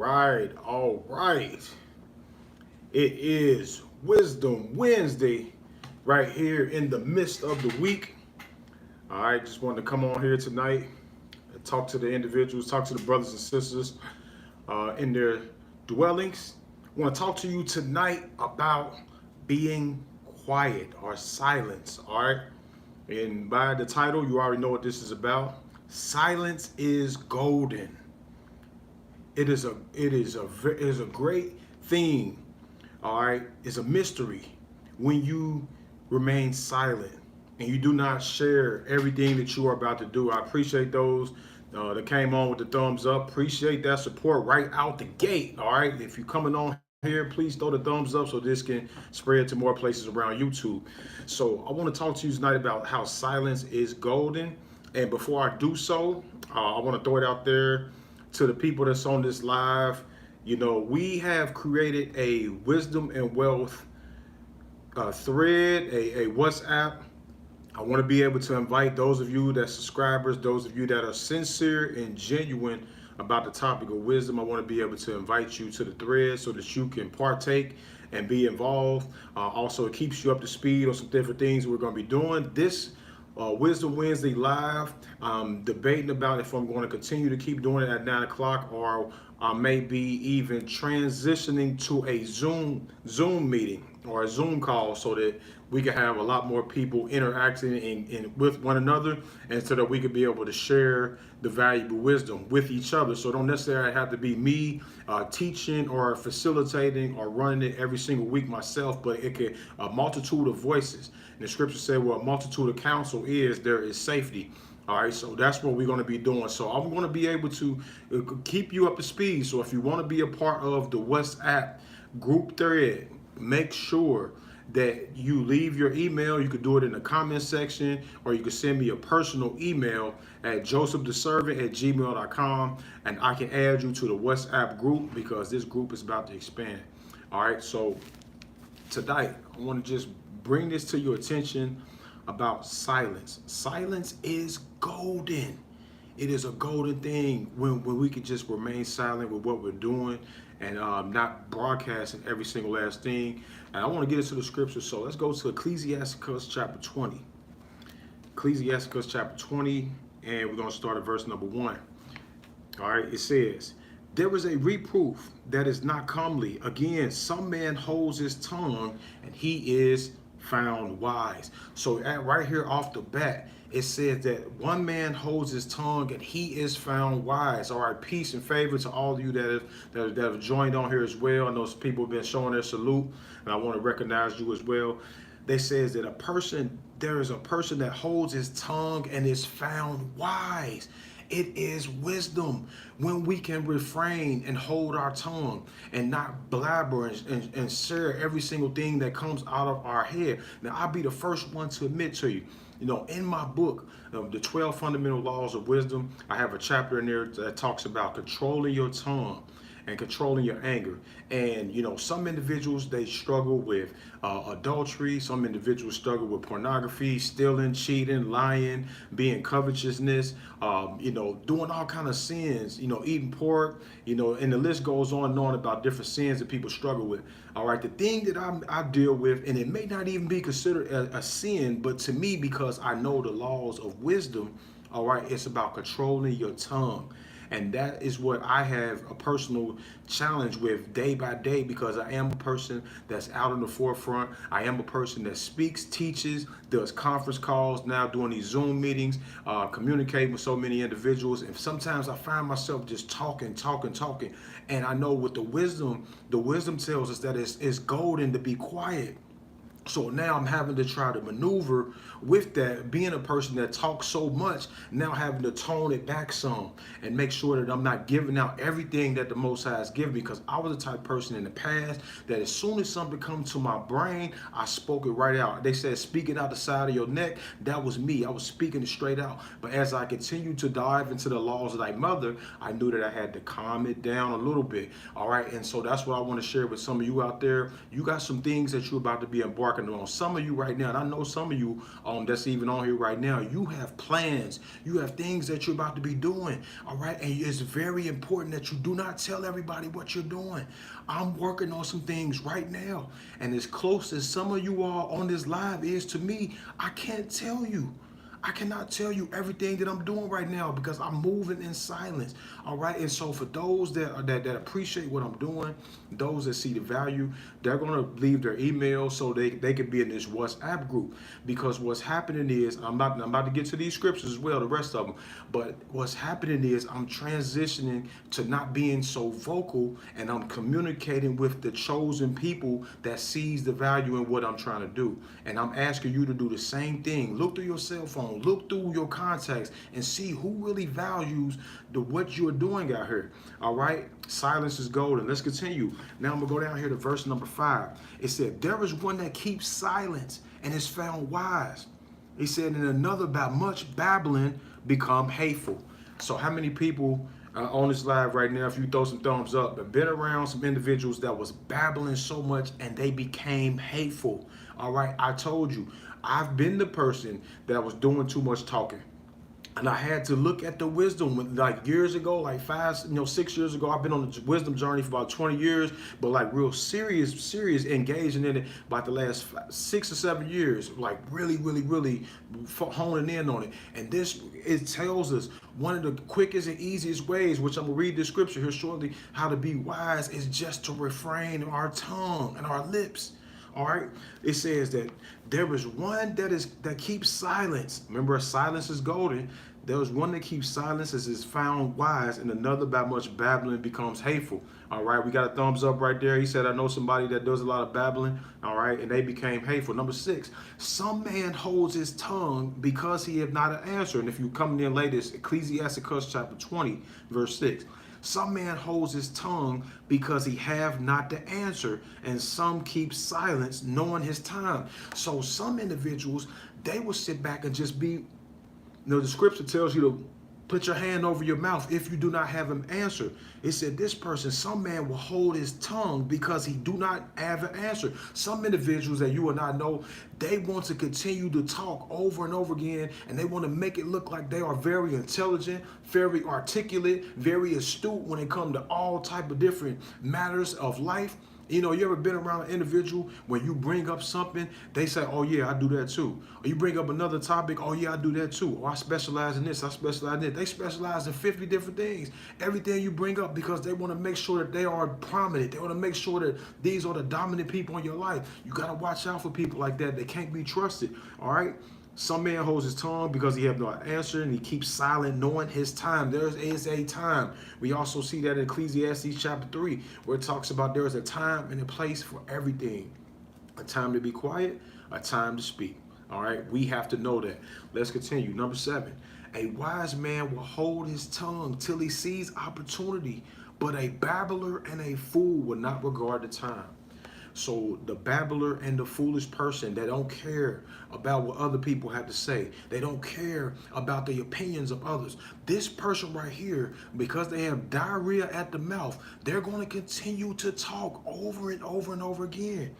All right. It is Wisdom Wednesday right here in the midst of the week. All right, just wanted to come on here tonight and talk to the individuals, talk to the brothers and sisters in their dwellings. I want to talk to you tonight about being quiet or silence. All right, and by the title, you already know what this is about. Silence is golden. It is a great thing. All right, it's a mystery when you remain silent and you do not share everything that you are about to do. I appreciate those that came on with the thumbs up. Appreciate that support right out the gate. All right, if you're coming on here, please throw the thumbs up so this can spread to more places around YouTube. So I want to talk to you tonight about how silence is golden. And before I do so, I want to throw it out there to the people that's on this live. We have created a wisdom and wealth thread, a WhatsApp. I want to be able to invite those of you that subscribers, those of you that are sincere and genuine about the topic of wisdom. I want to be able to invite you to the thread so that you can partake and be involved. Also, it keeps you up to speed on some different things we're going to be doing. This Wisdom Wednesday live. I'm debating about if I'm going to continue to keep doing it at 9 o'clock or I may be even transitioning to a Zoom meeting or a Zoom call so that we can have a lot more people interacting with one another and so that we could be able to share the valuable wisdom with each other. So it don't necessarily have to be me teaching or facilitating or running it every single week myself, but it could a multitude of voices. And the scripture said, well, a multitude of counsel there is safety. All right, so that's what we're going to be doing. So I'm going to be able to keep you up to speed. So if you want to be a part of the WhatsApp group thread, make sure that you leave your email. You could do it in the comment section, or you could send me a personal email at josephtheservant@gmail.com, and I can add you to the WhatsApp group because this group is about to expand. All right, so tonight I want to just bring this to your attention about silence. Silence is golden. It is a golden thing when we can just remain silent with what we're doing and not broadcasting every single last thing. And I want to get into the scripture, so let's go to Ecclesiasticus chapter 20. Ecclesiasticus chapter 20, and we're going to start at verse number 1. All right, it says, there is a reproof that is not comely. Again, some man holds his tongue, and he is found wise. So right here off the bat, it says that one man holds his tongue and he is found wise. All right, peace and favor to all of you that have joined on here as well. I know some people have been showing their salute, and I want to recognize you as well. They says that there is a person that holds his tongue and is found wise. It is wisdom when we can refrain and hold our tongue and not blabber and share every single thing that comes out of our head. Now, I'll be the first one to admit to you, in my book, The 12 Fundamental Laws of Wisdom, I have a chapter in there that talks about controlling your tongue and controlling your anger. And some individuals, they struggle with adultery. Some individuals struggle with pornography, stealing, cheating, lying, being covetousness, doing all kind of sins, eating pork, and the list goes on and on about different sins that people struggle with. All right, the thing that I deal with, and it may not even be considered a sin, but to me, because I know the laws of wisdom, all right, it's about controlling your tongue. And that is what I have a personal challenge with day by day, because I am a person that's out in the forefront. I am a person that speaks, teaches, does conference calls, now doing these Zoom meetings, communicating with so many individuals. And sometimes I find myself just talking. And I know with the wisdom tells us that it's golden to be quiet. So now I'm having to try to maneuver with that, being a person that talks so much, now having to tone it back some and make sure that I'm not giving out everything that the Most High has given me, because I was the type of person in the past that as soon as something comes to my brain, I spoke it right out. They said speaking out the side of your neck, that was me. I was speaking it straight out. But as I continued to dive into the laws of thy mother, I knew that I had to calm it down a little bit. All right, and so that's what I want to share with some of you out there. You got some things that you're about to be embarking embarking on. Some of you right now, and I know some of you that's even on here right now, you have plans, you have things that you're about to be doing, all right? And it's very important that you do not tell everybody what you're doing. I'm working on some things right now, and as close as some of you all on this live is to me, I can't tell you. I cannot tell you everything that I'm doing right now because I'm moving in silence. All right. And so for those that appreciate what I'm doing, those that see the value, they're gonna leave their email so they can be in this WhatsApp group. Because what's happening is I'm about to get to these scriptures as well, the rest of them. But what's happening is I'm transitioning to not being so vocal, and I'm communicating with the chosen people that sees the value in what I'm trying to do. And I'm asking you to do the same thing. Look through your cell phone, look through your contacts, and see who really values what you're doing out here. All right. Silence is golden. Let's continue. Now I'm gonna go down here to verse number 5. It said, there is one that keeps silence and is found wise. He said, and another by much babbling become hateful. So how many people on this live right now, if you throw some thumbs up, have been around some individuals that was babbling so much and they became hateful? All right, I told you, I've been the person that was doing too much talking. And I had to look at the wisdom like years ago, like 6 years ago. I've been on the wisdom journey for about 20 years, but like real serious engaging in it about the last 6 or 7 years, like really honing in on it. And it tells us one of the quickest and easiest ways, which I'm gonna read this scripture here shortly, how to be wise is just to refrain our tongue and our lips. All right, it says that there is one that keeps silence. Remember, silence is golden. There is one that keeps silence as is found wise, and another by much babbling becomes hateful. All right, we got a thumbs up right there. He said, I know somebody that does a lot of babbling. All right, and they became hateful. Number 6, some man holds his tongue because he have not an answer. And if you come in later, it's Ecclesiasticus chapter 20, verse 6. Some man holds his tongue because he have not the answer, and some keep silence knowing his time. So some individuals, they will sit back and just be, the scripture tells you to put your hand over your mouth if you do not have an answer. It said this person, some man will hold his tongue because he do not have an answer. Some individuals that you and I know, they want to continue to talk over and over again, and they want to make it look like they are very intelligent, very articulate, very astute when it comes to all type of different matters of life. You know, you ever been around an individual when you bring up something, they say, oh yeah, I do that too. Or you bring up another topic, oh yeah, I do that too. Or I specialize in this, I specialize in that. They specialize in 50 different things. Everything you bring up because they want to make sure that they are prominent. They want to make sure that these are the dominant people in your life. You got to watch out for people like that. They can't be trusted, all right? Some man holds his tongue because he has no answer, and he keeps silent knowing his time. There is a time. We also see that in Ecclesiastes chapter 3, where it talks about there is a time and a place for everything. A time to be quiet, a time to speak. All right, we have to know that. Let's continue. Number 7, a wise man will hold his tongue till he sees opportunity, but a babbler and a fool will not regard the time. So the babbler and the foolish person, they don't care about what other people have to say. They don't care about the opinions of others. This person right here, because they have diarrhea at the mouth, they're going to continue to talk over and over and over again.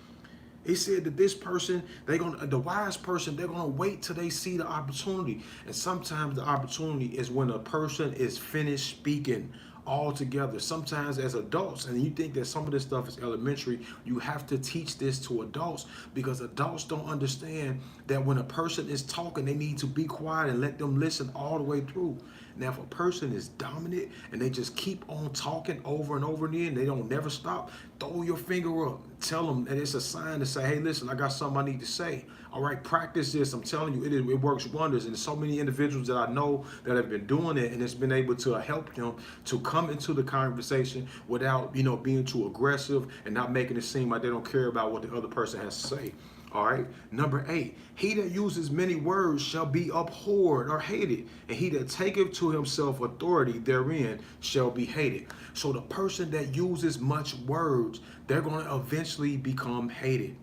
He said that this person, the wise person, they're gonna wait till they see the opportunity. And sometimes the opportunity is when a person is finished speaking altogether. Sometimes as adults, and you think that some of this stuff is elementary, you have to teach this to adults, because adults don't understand that when a person is talking, they need to be quiet and let them listen all the way through. Now, if a person is dominant and they just keep on talking over and over again, they don't never stop, throw your finger up. Tell them, and it's a sign to say, hey, listen, I got something I need to say. All right, practice this. I'm telling you, it works wonders. And so many individuals that I know that have been doing it, and it's been able to help them to come into the conversation without, being too aggressive and not making it seem like they don't care about what the other person has to say. All right. Number 8, he that uses many words shall be abhorred or hated, and he that taketh to himself authority therein shall be hated. So the person that uses much words, they're going to eventually become hated.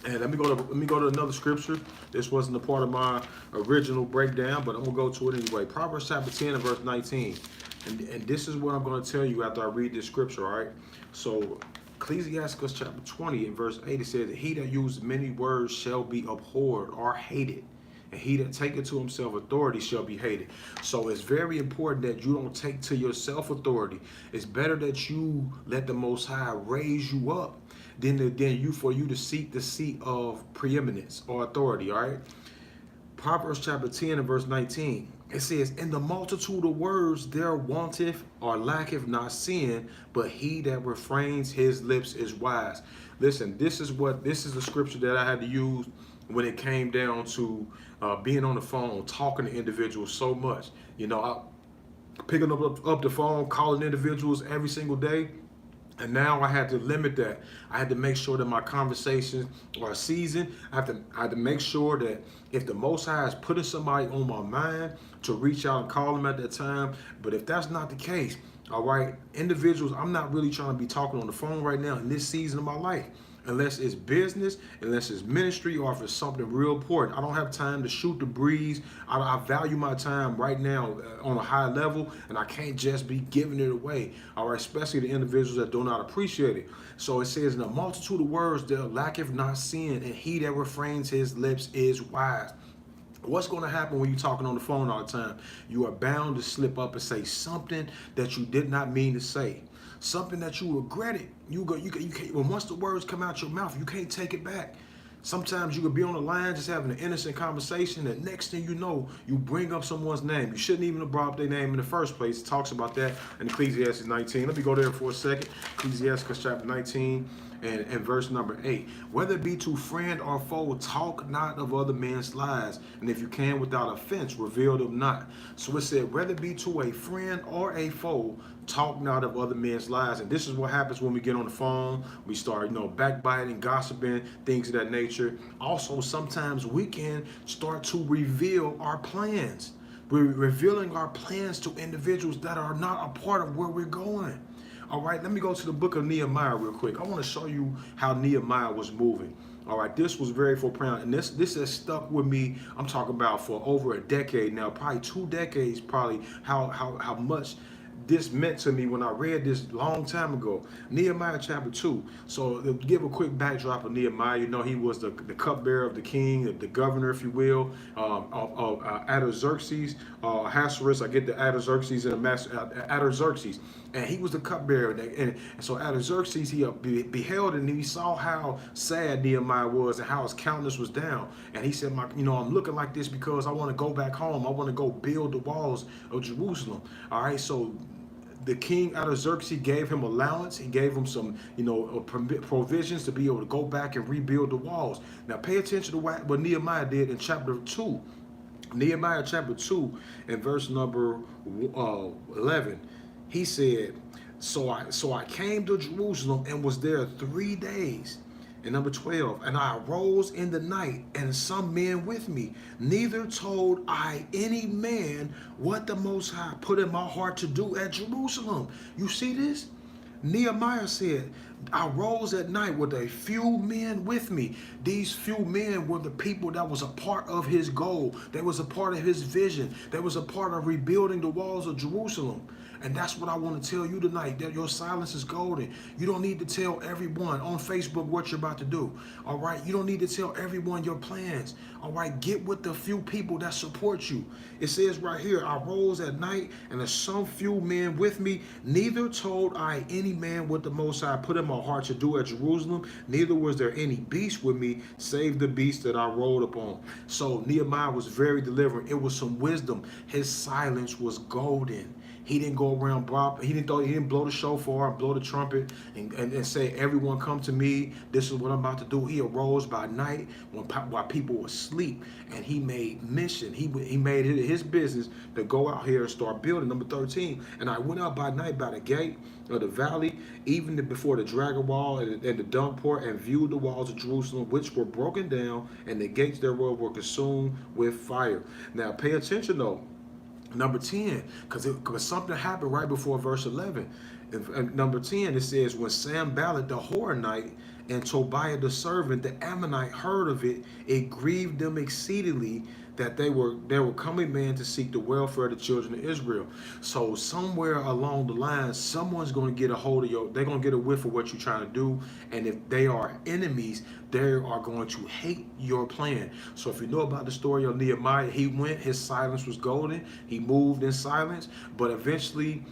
And let me go to another scripture. This wasn't a part of my original breakdown, but I'm gonna go to it anyway. Proverbs chapter 10 and verse 19. And this is what I'm gonna tell you after I read this scripture, all right? So Ecclesiastes chapter 20 and verse 8, it says, he that uses many words shall be abhorred or hated. And he that taketh to himself authority shall be hated. So it's very important that you don't take to yourself authority. It's better that you let the Most High raise you up than for you to seek the seat of preeminence or authority. All right. Proverbs chapter 10 and verse 19. It says, in the multitude of words there wanteth or lacketh not sin, but he that refrains his lips is wise. Listen, this is the scripture that I had to use when it came down to being on the phone, talking to individuals so much. You know, picking up the phone, calling individuals every single day. And now I had to limit that. I had to make sure that my conversations are seasoned. I had to make sure that if the Most High is putting somebody on my mind to reach out and call them at that time. But if that's not the case, all right, individuals, I'm not really trying to be talking on the phone right now in this season of my life. Unless it's business, unless it's ministry, or if it's something real important. I don't have time to shoot the breeze. I value my time right now on a high level, and I can't just be giving it away, all right, especially the individuals that do not appreciate it. So it says, in a multitude of words there lacketh not sin, and he that refrains his lips is wise. What's going to happen when you're talking on the phone all the time? You are bound to slip up and say something that you did not mean to say. Something that you regretted. You can't, when once the words come out your mouth, you can't take it back. Sometimes you could be on the line just having an innocent conversation, and next thing you know, you bring up someone's name. You shouldn't even have brought up their name in the first place. It talks about that in Ecclesiastes 19. Let me go there for a second. Ecclesiastes chapter 19 and verse number 8. Whether it be to friend or foe, talk not of other men's lies, and if you can without offense, reveal them not. So it said, whether it be to a friend or a foe, talk not of other men's lies. And this is what happens when we get on the phone. We start, backbiting, gossiping, things of that nature. Also, sometimes we can start to reveal our plans. We're revealing our plans to individuals that are not a part of where we're going. All right, let me go to the book of Nehemiah real quick. I want to show you how Nehemiah was moving. All right, this was very profound, and this has stuck with me. I'm talking about for over a decade now, probably 2 decades, probably how much this meant to me when I read this long time ago. Nehemiah chapter 2. So to give a quick backdrop of Nehemiah, he was the cupbearer of the king, the governor, if you will, of Artaxerxes, Ahasuerus. I get the Artaxerxes and the Artaxerxes. And he was the cupbearer. And so Artaxerxes, he beheld and he saw how sad Nehemiah was and how his countenance was down. And he said, I'm looking like this because I want to go back home. I want to go build the walls of Jerusalem. All right, so the king Artaxerxes gave him allowance. He gave him some, provisions to be able to go back and rebuild the walls. Now, pay attention to what Nehemiah did in chapter 2. Nehemiah chapter 2 and verse number 11. He said, so I came to Jerusalem and was there 3 days. And number 12, and I arose in the night, and some men with me. Neither told I any man what the Most High put in my heart to do at Jerusalem. You see this? Nehemiah said, I rose at night with a few men with me. These few men were the people that was a part of his goal. That was a part of his vision. That was a part of rebuilding the walls of Jerusalem. And that's what I want to tell you tonight, that your silence is golden. You don't need to tell everyone on Facebook what you're about to do. All right? You don't need to tell everyone your plans. All right? Get with the few people that support you. It says right here, I rose at night, and there's some few men with me. Neither told I any man what the Most High put in my heart to do at Jerusalem. Neither was there any beast with me, save the beast that I rode upon. So Nehemiah was very deliberate. It was some wisdom. His silence was golden. He didn't go around, he didn't blow the shofar, blow the trumpet, and say, everyone come to me, this is what I'm about to do. He arose by night while people were asleep, and he made mission. He made it his business to go out here and start building. Number 13, and I went out by night by the gate of the valley, even before the dragon wall and the dung port, and viewed the walls of Jerusalem, which were broken down, and the gates thereof were consumed with fire. Now pay attention though. Number 10, because something happened right before verse 11. In number 10, it says, when Sanballat the Horonite and Tobiah the servant, the Ammonite, heard of it, it grieved them exceedingly that they were coming, man, to seek the welfare of the children of Israel. So somewhere along the line, someone's going to get a hold of they're going to get a whiff of what you're trying to do. And if they are enemies, they are going to hate your plan. So if you know about the story of Nehemiah, he went, his silence was golden. He moved in silence, but eventually,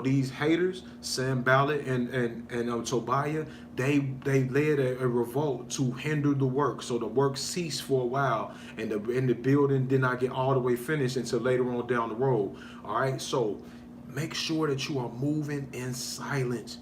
these haters, Sanballat and Tobiah, they led a revolt to hinder the work. So the work ceased for a while, and the building did not get all the way finished until later on down the road. All right, so make sure that you are moving in silence.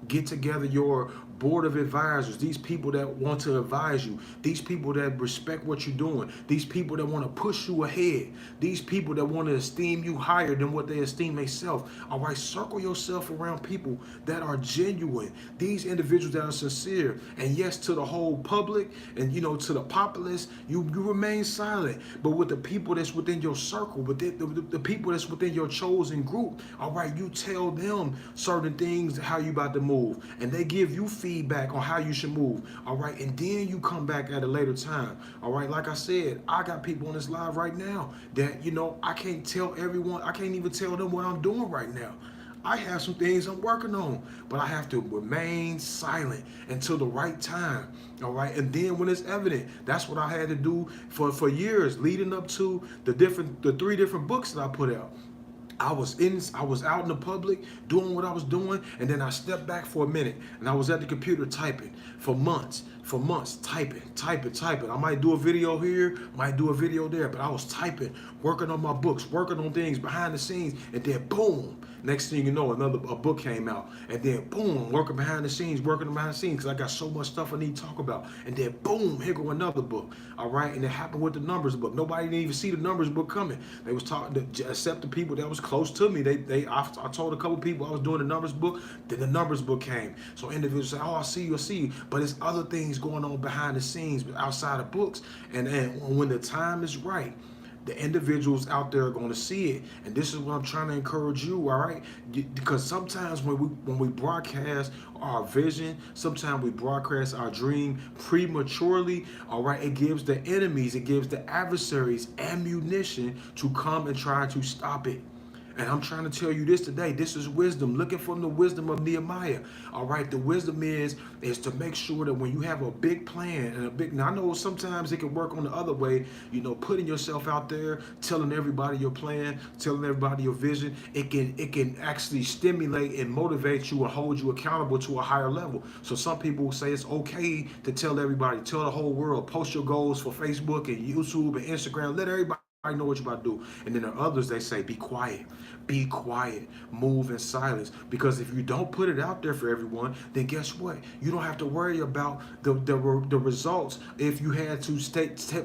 Get together your board of advisors, these people that want to advise you, these people that respect what you're doing, these people that want to push you ahead, these people that want to esteem you higher than what they esteem themselves. All right, circle yourself around people that are genuine, these individuals that are sincere. And yes, to the whole public and to the populace, you remain silent. But with the people that's within your circle, with the people that's within your chosen group, all right, you tell them certain things, how you about to move, and they give you feedback on how you should move. All right, and then you come back at a later time. All right, like I said, I got people on this live right now that I can't tell everyone, I can't even tell them what I'm doing right now. I have some things I'm working on, but I have to remain silent until the right time. All right, and then when it's evident, that's what I had to do for years leading up to the 3 different books that I put out. I was out in the public doing what I was doing, and then I stepped back for a minute, and I was at the computer typing for months, typing. I might do a video here, might do a video there, but I was typing, working on my books, working on things behind the scenes, and then boom, next thing you know, a book came out, and then boom, working behind the scenes, because I got so much stuff I need to talk about, and then boom, here go another book. All right, and it happened with the numbers book. Nobody didn't even see the numbers book coming. They was talking to, except the people that was close to me. I told a couple people I was doing the numbers book. Then the numbers book came. So individuals say, "Oh, I see you," but it's other things going on behind the scenes, outside of books. And when the time is right, the individuals out there are going to see it. And this is what I'm trying to encourage you, all right? Because sometimes when we broadcast our vision, sometimes we broadcast our dream prematurely, all right? It gives the enemies, it gives the adversaries ammunition to come and try to stop it. And I'm trying to tell you this today. This is wisdom. Looking from the wisdom of Nehemiah. All right. The wisdom is to make sure that when you have a big plan and now I know sometimes it can work on the other way, putting yourself out there, telling everybody your plan, telling everybody your vision. It can actually stimulate and motivate you and hold you accountable to a higher level. So some people say it's okay to tell everybody, tell the whole world, post your goals for Facebook and YouTube and Instagram, let everybody know what you're about to do. And then there are others, they say, be quiet, move in silence. Because if you don't put it out there for everyone, then guess what? You don't have to worry about the results if you had to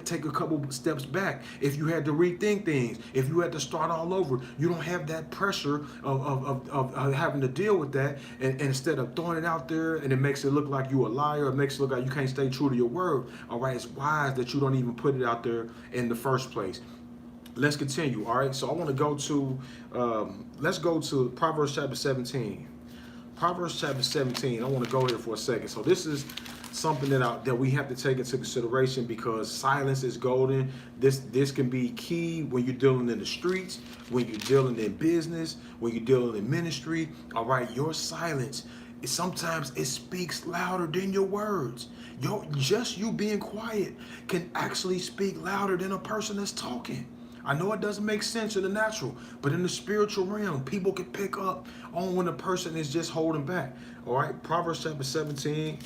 take a couple steps back, if you had to rethink things, if you had to start all over. You don't have that pressure of having to deal with that. And instead of throwing it out there and it makes it look like you a liar, it makes it look like you can't stay true to your word. All right, it's wise that you don't even put it out there in the first place. Let's continue, all right? So I want to go to, let's go to Proverbs chapter 17. Proverbs chapter 17, I want to go here for a second. So this is something that we have to take into consideration because silence is golden. This can be key when you're dealing in the streets, when you're dealing in business, when you're dealing in ministry, all right? Your silence, sometimes it speaks louder than your words. Just you being quiet can actually speak louder than a person that's talking. I know it doesn't make sense in the natural, but in the spiritual realm, people can pick up on when a person is just holding back. All right, Proverbs chapter 17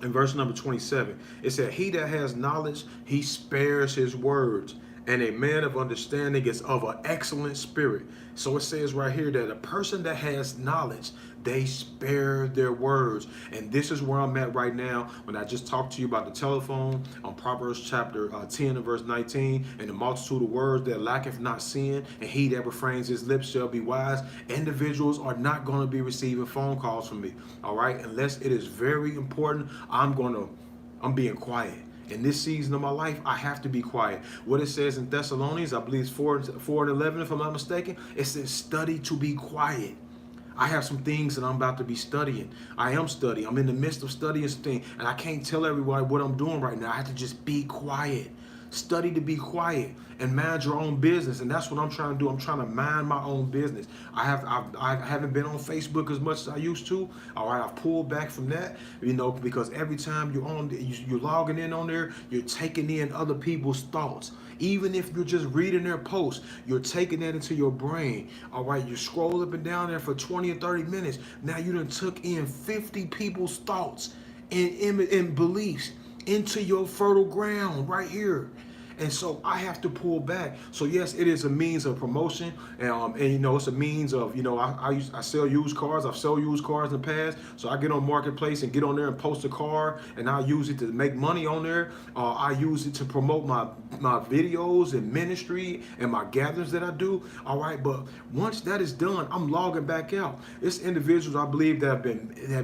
and verse number 27. It said, he that has knowledge, he spares his words, and a man of understanding is of an excellent spirit. So it says right here that a person that has knowledge, they spare their words. And this is where I'm at right now when I just talked to you about the telephone on Proverbs chapter 10 and verse 19. And the multitude of words that lacketh not sin, and he that refrains his lips shall be wise. Individuals are not going to be receiving phone calls from me, all right? Unless it is very important, I'm being quiet. In this season of my life, I have to be quiet. What it says in Thessalonians, I believe it's 4 and 11, if I'm not mistaken, it says study to be quiet. I have some things that I'm about to be studying. I am studying. I'm in the midst of studying some things, and I can't tell everybody what I'm doing right now. I have to just be quiet. Study to be quiet and mind your own business. And that's what I'm trying to do. I'm trying to mind my own business. I haven't been on Facebook as much as I used to. All right, I've pulled back from that, because every time you're logging in on there, you're taking in other people's thoughts. Even if you're just reading their posts, you're taking that into your brain. All right, you scroll up and down there for 20 or 30 minutes. Now you done took in 50 people's thoughts and beliefs into your fertile ground right here. And so I have to pull back. So yes, it is a means of promotion, and it's a means of, I sell used cars. I've sold used cars in the past. So I get on Marketplace and get on there and post a car, and I use it to make money on there. I use it to promote my videos and ministry and my gatherings that I do. All right, but once that is done, I'm logging back out. It's individuals I believe that have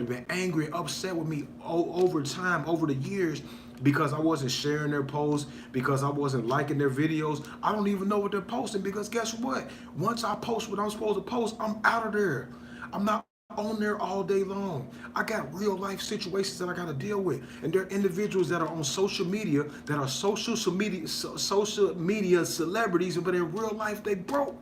been angry, upset with me over time, over the years, because I wasn't sharing their posts, because I wasn't liking their videos. I don't even know what they're posting, because guess what? Once I post what I'm supposed to post, I'm out of there. I'm not on there all day long. I got real life situations that I got to deal with. And there are individuals that are on social media that are social media celebrities, but in real life they broke.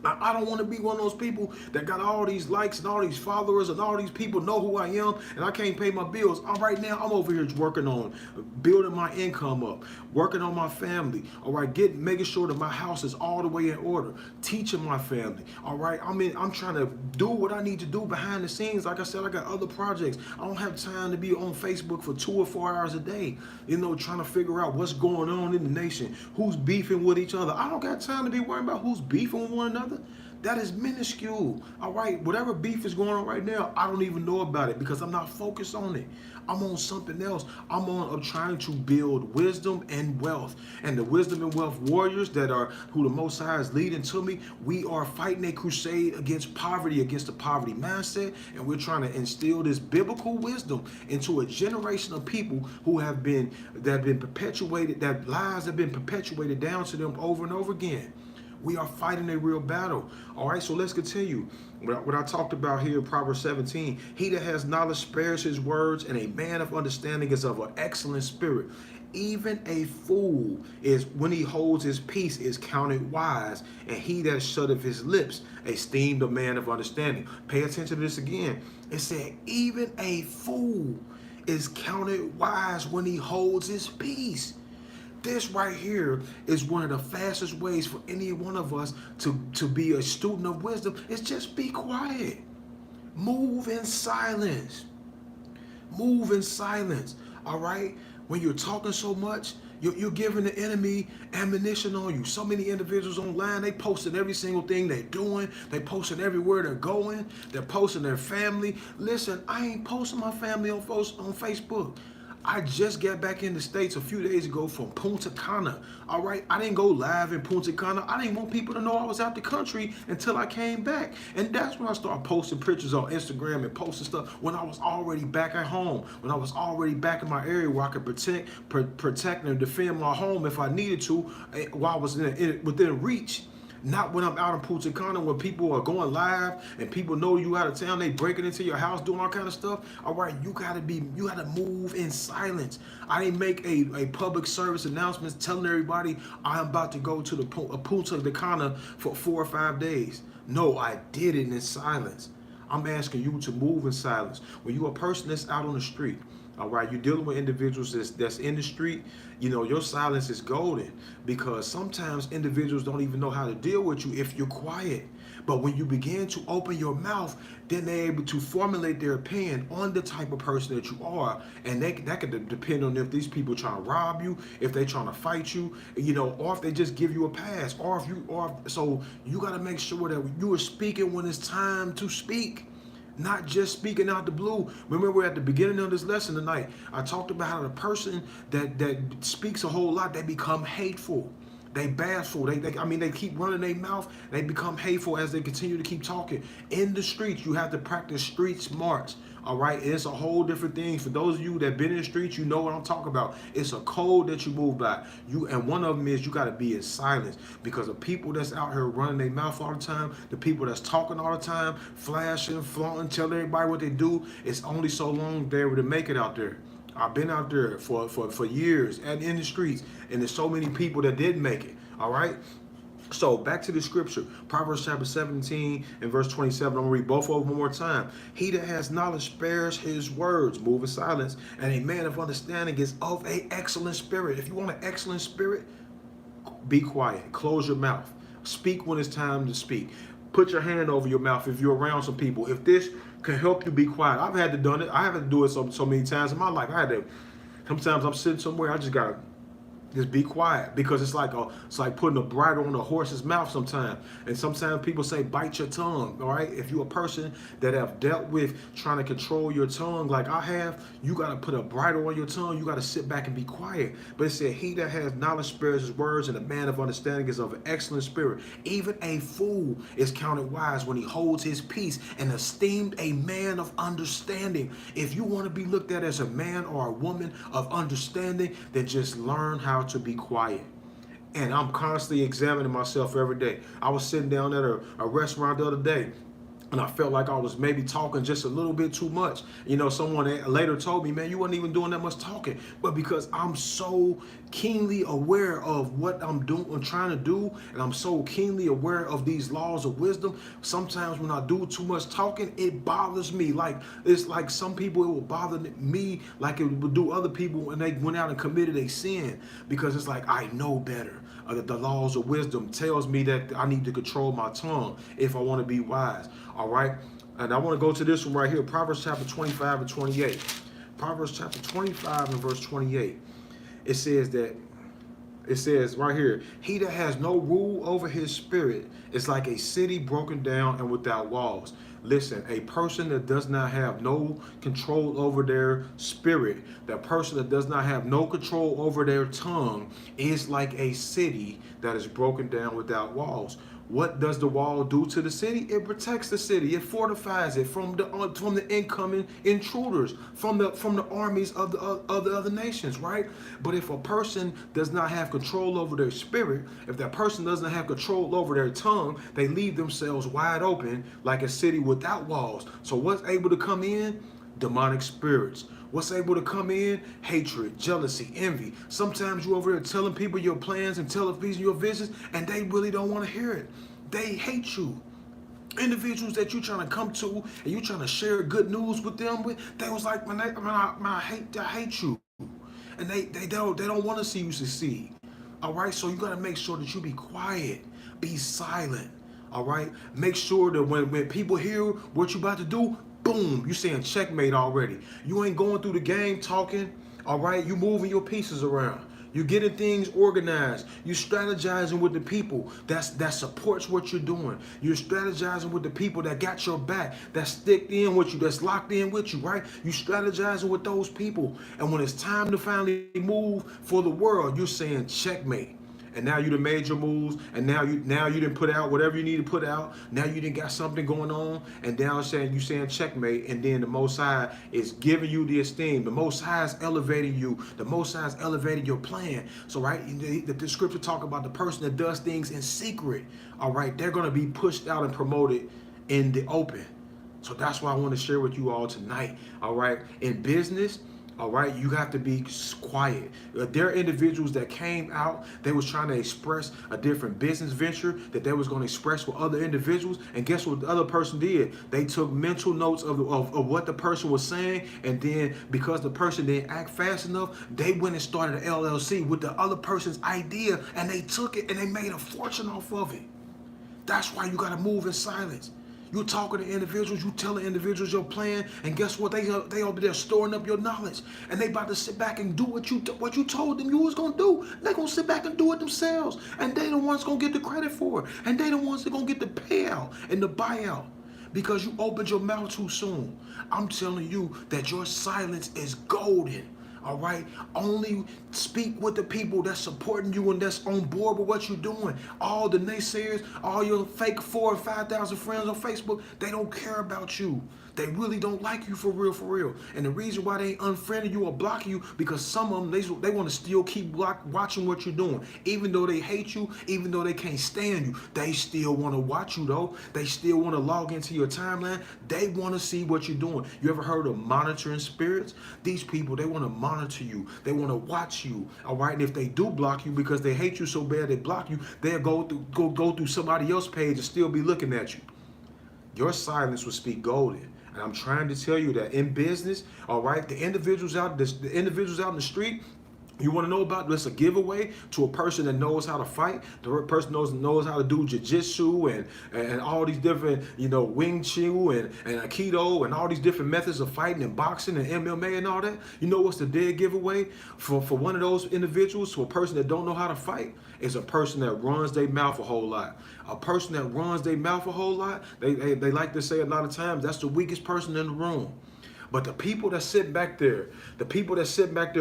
Now, I don't want to be one of those people that got all these likes and all these followers and all these people know who I am, and I can't pay my bills. Right now, I'm over here working on building my income up, working on my family. All right, making sure that my house is all the way in order, teaching my family. All right, I'm trying to do what I need to do behind the scenes. Like I said, I got other projects. I don't have time to be on Facebook for 2 or 4 hours a day, trying to figure out what's going on in the nation, who's beefing with each other. I don't got time to be worrying about who's beefing with one another. That is minuscule. All right, whatever beef is going on right now, I don't even know about it because I'm not focused on it. I'm on something else. I'm trying to build wisdom and wealth. And the wisdom and wealth warriors who the Most High is leading to me, we are fighting a crusade against poverty, against the poverty mindset, and we're trying to instill this biblical wisdom into a generation of people who have been perpetuated, that lies have been perpetuated down to them over and over again. We are fighting a real battle. All right, so let's continue. What I talked about here in Proverbs 17, he that has knowledge spares his words, and a man of understanding is of an excellent spirit. Even a fool is, when he holds his peace, is counted wise, and he that shutteth his lips esteemed a man of understanding. Pay attention to this again. It said, even a fool is counted wise when he holds his peace. This right here is one of the fastest ways for any one of us to be a student of wisdom. Is just be quiet. Move in silence. Move in silence. All right? When you're talking so much, you're giving the enemy ammunition on you. So many individuals online, they posting every single thing they're doing. They posting everywhere they're going. They're posting their family. Listen, I ain't posting my family on Facebook. I just got back in the States a few days ago from Punta Cana. All right, I didn't go live in Punta Cana. I didn't want people to know I was out the country until I came back. And that's when I started posting pictures on Instagram and posting stuff when I was already back at home, when I was already back in my area where I could protect and defend my home if I needed to while I was within reach. Not when I'm out in Punta Cana, when people are going live and people know you out of town, they breaking into your house, doing all kind of stuff. All right, you gotta move in silence. I didn't make a public service announcement telling everybody I'm about to go to the Punta Cana for 4 or 5 days. No, I did it in silence. I'm asking you to move in silence. When you're a person that's out on the street, all right, you're dealing with individuals that's in the street, your silence is golden, because sometimes individuals don't even know how to deal with you if you're quiet. But when you begin to open your mouth, then they're able to formulate their opinion on the type of person that you are. And that could depend on if these people trying to rob you, if they're trying to fight you, or if they just give you a pass, so you got to make sure that you are speaking when it's time to speak. Not just speaking out the blue. Remember, at the beginning of this lesson tonight, I talked about how the person that speaks a whole lot, they become hateful. They bashful. They keep running their mouth. They become hateful as they continue to keep talking. In the streets, you have to practice street smarts. All right, it's a whole different thing. For those of you that been in the streets, you know what I'm talking about. It's a code that you move by. And one of them is you got to be in silence, because the people that's out here running their mouth all the time, the people that's talking all the time, flashing, flaunting, telling everybody what they do, it's only so long they're able to make it out there. I've been out there for years and in the streets, and there's so many people that did make it. All right. So back to the scripture, Proverbs chapter 17 and verse 27. I'm gonna read both of them one more time. He that has knowledge spares his words, move in silence, and a man of understanding is of a excellent spirit. If you want an excellent spirit, be quiet. Close your mouth. Speak when it's time to speak. Put your hand over your mouth if you're around some people. If this can help you be quiet, I've had to done it. I haven't to do it so many times in my life. I had to. Sometimes I'm sitting somewhere. I just gotta just be quiet, because it's like putting a bridle on a horse's mouth sometimes. And sometimes people say bite your tongue. All right, if you're a person that have dealt with trying to control your tongue like I have, you got to put a bridle on your tongue. You got to sit back and be quiet. But it said, he that has knowledge spares his words, and a man of understanding is of an excellent spirit. Even a fool is counted wise when he holds his peace, and esteemed a man of understanding. If you want to be looked at as a man or a woman of understanding, then just learn how to be quiet. And I'm constantly examining myself every day. I was sitting down at a restaurant the other day, and I felt like I was maybe talking just a little bit too much. You know, someone later told me, man, you wasn't even doing that much talking. But because I'm so keenly aware of what I'm doing, I'm trying to do, and I'm so keenly aware of these laws of wisdom, sometimes when I do too much talking, it bothers me. Like, it's like some people, it will bother me like it would do other people when they went out and committed a sin, because it's like, I know better. The laws of wisdom tells me that I need to control my tongue if I want to be wise. All right. And I want to go to this one right here, Proverbs chapter 25 and 28. Proverbs chapter 25 and verse 28. It says right here, he that has no rule over his spirit is like a city broken down and without walls. Listen, a person that does not have no control over their spirit, that person that does not have no control over their tongue, is like a city that is broken down without walls. What does the wall do to the city? It protects the city. It fortifies it from the incoming intruders, from the armies of the other nations, right? But if a person does not have control over their spirit, if that person doesn't have control over their tongue, they leave themselves wide open like a city without walls. So what's able to come in? Demonic spirits. What's able to come in? Hatred, jealousy, envy. Sometimes you over here telling people your plans and telling people your visions, and they really don't want to hear it. They hate you. Individuals that you trying to come to and you trying to share good news with them with, they was like, man, I hate you, and they don't want to see you succeed. All right, so you got to make sure that you be quiet, be silent. All right, make sure that when people hear what you about to do, boom, you saying checkmate already. You ain't going through the game talking. All right, you moving your pieces around. You getting things organized. You strategizing with the people that supports what you're doing. You're strategizing with the people that got your back, that stick in with you, that's locked in with you, right? You strategizing with those people. And when it's time to finally move for the world, you're saying checkmate. And now you done made your moves, and now you done put out whatever you need to put out. Now you done got something going on, and now you saying checkmate, and then the Most High is giving you the esteem. The Most High is elevating you. The Most High is elevating your plan. So right, the scripture talk about the person that does things in secret. All right, they're gonna be pushed out and promoted in the open. So that's why I want to share with you all tonight. All right, in business. All right, you have to be quiet. There are individuals that came out, they was trying to express a different business venture that they was going to express with other individuals, and guess what the other person did? They took mental notes of what the person was saying, and then because the person didn't act fast enough, they went and started an LLC with the other person's idea, and they took it and they made a fortune off of it. That's why you got to move in silence. You talking to individuals, you telling individuals your plan, and guess what? They over there storing up your knowledge, and they about to sit back and do what you told them you was gonna do. They gonna sit back and do it themselves, and they the ones gonna get the credit for it, and they the ones that gonna get the payout and the buyout because you opened your mouth too soon. I'm telling you that your silence is golden. All right, only speak with the people that's supporting you and that's on board with what you're doing. All the naysayers, all your fake 4,000 or 5,000 friends on Facebook, they don't care about you. They really don't like you for real, for real. And the reason why they unfriending you or blocking you, because some of them, they want to still keep watching what you're doing. Even though they hate you, even though they can't stand you, they still want to watch you though. They still want to log into your timeline. They want to see what you're doing. You ever heard of monitoring spirits? These people, they want to monitor you. They want to watch you. All right. And if they do block you because they hate you so bad they block you, they'll go through somebody else's page and still be looking at you. Your silence will speak golden. And I'm trying to tell you that in business, all right, the individuals out in the street, you want to know about this? A giveaway to a person that knows how to fight, the person knows how to do jiu-jitsu and all these different, Wing Chun and Aikido and all these different methods of fighting and boxing and MMA and all that. You know what's the dead giveaway for one of those individuals to a person that don't know how to fight? Is a person that runs their mouth a whole lot. A person that runs their mouth a whole lot, they like to say a lot of times, that's the weakest person in the room. But the people that sit back there,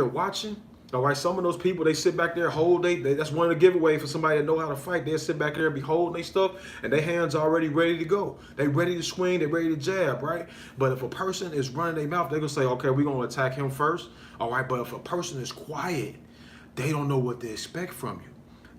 watching, all right, some of those people, they sit back there, that's one of the giveaways for somebody that know how to fight. They'll sit back there and be holding their stuff, and their hands already ready to go. They ready to swing, they ready to jab, right? But if a person is running their mouth, they're going to say, okay, we're going to attack him first. All right, but if a person is quiet, they don't know what to expect from you.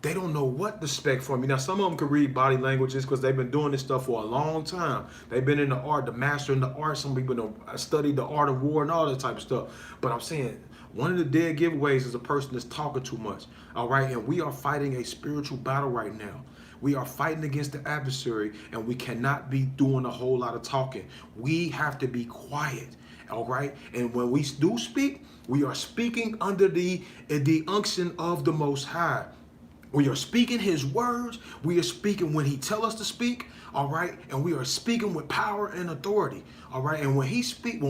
They don't know what to expect from you. Now, some of them can read body languages because they've been doing this stuff for a long time. They've been in the art, the master in the art. Some people studied the art of war and all that type of stuff. But I'm saying, one of the dead giveaways is a person that's talking too much. All right, and we are fighting a spiritual battle right now. We are fighting against the adversary, and we cannot be doing a whole lot of talking. We have to be quiet. All right, and when we do speak, we are speaking under the unction of the Most High. We are speaking his words. We are speaking when he tells us to speak. All right. And we are speaking with power and authority. All right. And when we speak,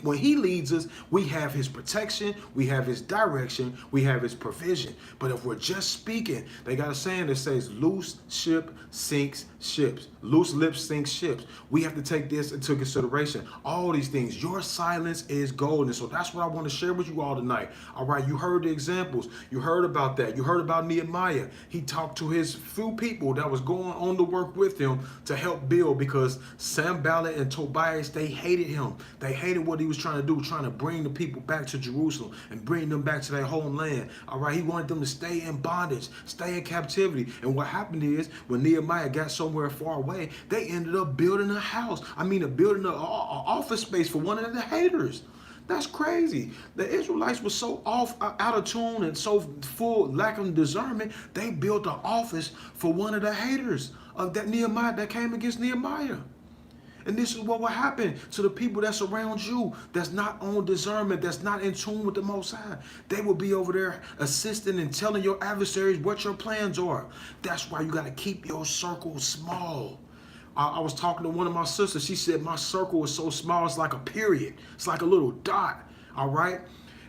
when he leads us, we have his protection. We have his direction. We have his provision. But if we're just speaking, they got a saying that says loose ship sinks ships. Loose lips sink ships. We have to take this into consideration. All these things. Your silence is golden. So that's what I want to share with you all tonight. All right. You heard the examples. You heard about that. You heard about Nehemiah. He talked to his few people that was going on to work with him to help build, because Sanballat and Tobias, they hated him. They hated what he was trying to do, trying to bring the people back to Jerusalem and bring them back to their homeland. All right. He wanted them to stay in bondage, stay in captivity. And what happened is, when Nehemiah got somewhere far away, they ended up building a house. Building an office space for one of the haters. That's crazy. The Israelites were so out of tune and so full lack of discernment, they built an office for one of the haters of that Nehemiah that came against Nehemiah. And this is what will happen to the people that's around you, that's not on discernment, that's not in tune with the Most High. They will be over there assisting and telling your adversaries what your plans are. That's why you got to keep your circle small. I was talking to one of my sisters. She said, my circle is so small, it's like a period. It's like a little dot, all right?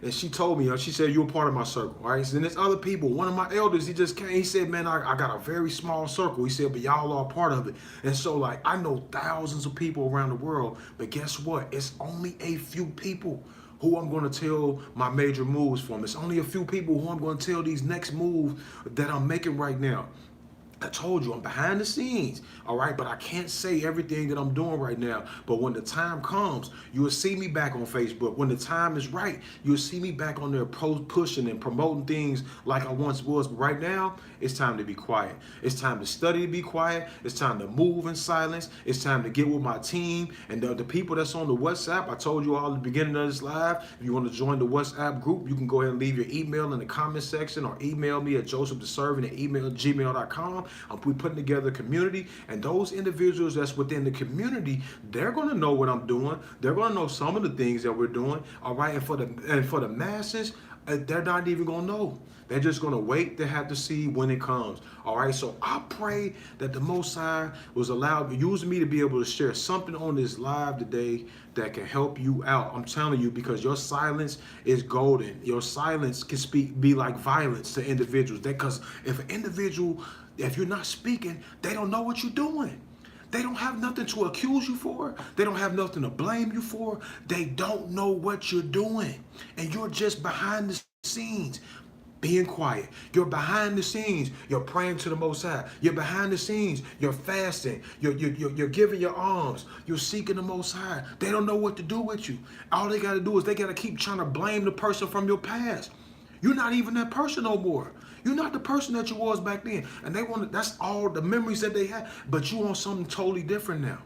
And she told me, she said, you're a part of my circle, all right? And there's other people. One of my elders, he just came. He said, man, I got a very small circle. He said, but y'all are a part of it. And so, I know thousands of people around the world, but guess what? It's only a few people who I'm going to tell my major moves from. It's only a few people who I'm going to tell these next moves that I'm making right now. I told you I'm behind the scenes, all right? But I can't say everything that I'm doing right now. But when the time comes, you will see me back on Facebook. When the time is right, you'll see me back on there pushing and promoting things like I once was. But right now, it's time to be quiet. It's time to study to be quiet. It's time to move in silence. It's time to get with my team. And the people that's on the WhatsApp, I told you all at the beginning of this live, if you want to join the WhatsApp group, you can go ahead and leave your email in the comment section or email me at josephtheservant@gmail.com. We're putting together a community, and those individuals that's within the community, they're going to know what I'm doing. They're going to know some of the things that we're doing, all right? And for the masses, they're not even going to know. They're just going to wait to have to see when it comes. All right. So I pray that the Most High was using me to be able to share something on this live today that can help you out. I'm telling you, because your silence is golden. Your silence can be like violence to individuals. Because if you're not speaking, they don't know what you're doing. They don't have nothing to accuse you for. They don't have nothing to blame you for. They don't know what you're doing. And you're just behind the scenes. being quiet. You're behind the scenes. You're praying to the Most High. You're behind the scenes. You're fasting. You're giving your alms. You're seeking the Most High. They don't know what to do with you. All they got to do is they got to keep trying to blame the person from your past. You're not even that person no more. You're not the person that you was back then. And they want to, that's all the memories that they had. But you want something totally different now.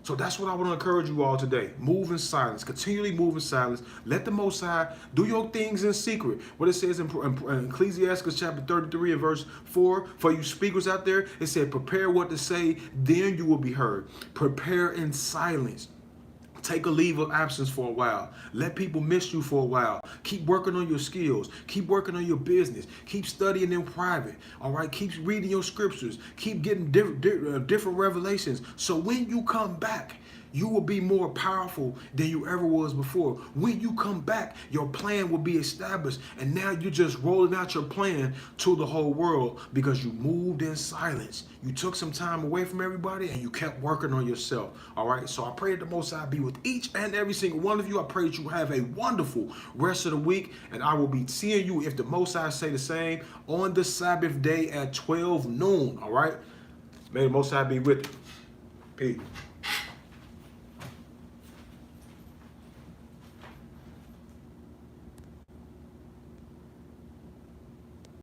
So that's what I want to encourage you all today. Move in silence. Continually move in silence. Let the Most High do your things in secret. What it says in Ecclesiastes chapter 33 and verse 4, for you speakers out there, it said, prepare what to say, then you will be heard. Prepare in silence. Take a leave of absence for a while. Let people miss you for a while. Keep working on your skills. Keep working on your business. Keep studying in private. All right. Keep reading your scriptures. Keep getting different revelations. So when you come back, you will be more powerful than you ever was before. When you come back, your plan will be established. And now you're just rolling out your plan to the whole world because you moved in silence. You took some time away from everybody and you kept working on yourself. All right. So I pray that the Most High be with each and every single one of you. I pray that you have a wonderful rest of the week. And I will be seeing you, if the Most High say the same, on the Sabbath day at 12 noon. All right. May the Most High be with you. Peace.